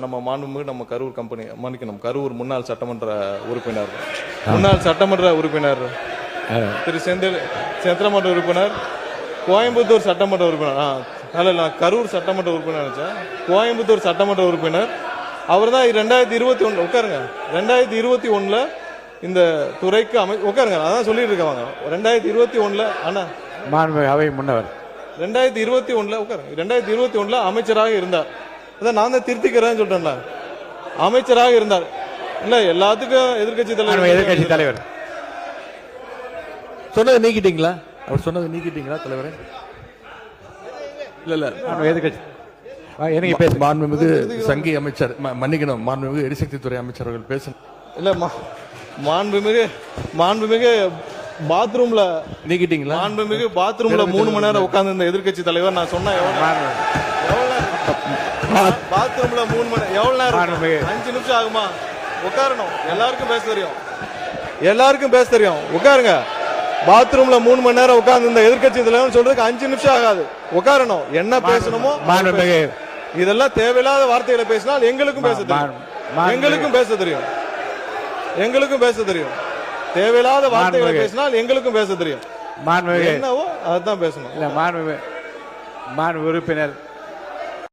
நம்ம மாண்புமிகு நம்ம கரூர் கம்பெனி மன்னிக்கணும், கரூர் முன்னாள் சட்டமன்ற உறுப்பினர் திரு சந்திரமன்ற உறுப்பினர், கோயம்புத்தூர் சட்டமன்ற உறுப்பினர், கரூர் சட்டமன்ற உறுப்பினர் நினைச்சேன், கோயம்புத்தூர் சட்டமன்ற உறுப்பினர். அவர் தான் 2021 உட்காருங்க, 2021 இந்த துறைக்கு உட்காருங்க, அதான் சொல்லிட்டு இருக்காங்க. 2021 அண்ணா அவை முன்னவர் 2021 உட்காருங்க, 2021 அமைச்சராக இருந்தார். அதான் நான் தான் திருத்திக்கிறேன்னு சொல்றேன்ல, அமைச்சராக இருந்தார். இல்ல எல்லாத்துக்கும் எதிர்கட்சி தலைவர் சொன்னதை நீக்கிட்டீங்களா? அவர் சொன்னதை நீக்கிட்டீங்களா தலைவரே? இல்ல எதிர்கட்சி மாண்புமிகு சங்கி அமைச்சர், மன்னிக்கணும், மாண்புமிகு எரிசக்தி துறை அமைச்சர் அவர்கள் பேச இல்ல மாண்புமிகு பாத்ரூம்ல நீக்கிட்டீங்களா? மாண்புமிகு பாத்ரூம்ல 3 மணி நேரம் உட்கார்ந்து இந்த எதிர்கட்சி தலைவர் நான் சொன்னா பாத்ரூம்ல 3 மணி எவ்வளவு நேரம்? 5 நிமிஷம் ஆகுமா? உட்காரணும். எல்லாருக்கும் பேச தெரியும், உட்காருங்க. பாத்ரூம்ல 3 மணி நேரம் உட்கார்ந்து இந்த எதிர்கட்சி தலைவர் சொல்றதுக்கு 5 நிமிஷம் ஆகாது. உட்காரணும். என்ன பேசணுமோ இதெல்லாம் தேவையில்லாத வார்த்தைகளை பேசினால் எங்களுக்கும் பேச தெரியும். தேவையில்லாத வார்த்தைகளை பேசினால் எங்களுக்கும் பேச தெரியும். என்னவோ அதுதான் பேசணும். உறுப்பினர்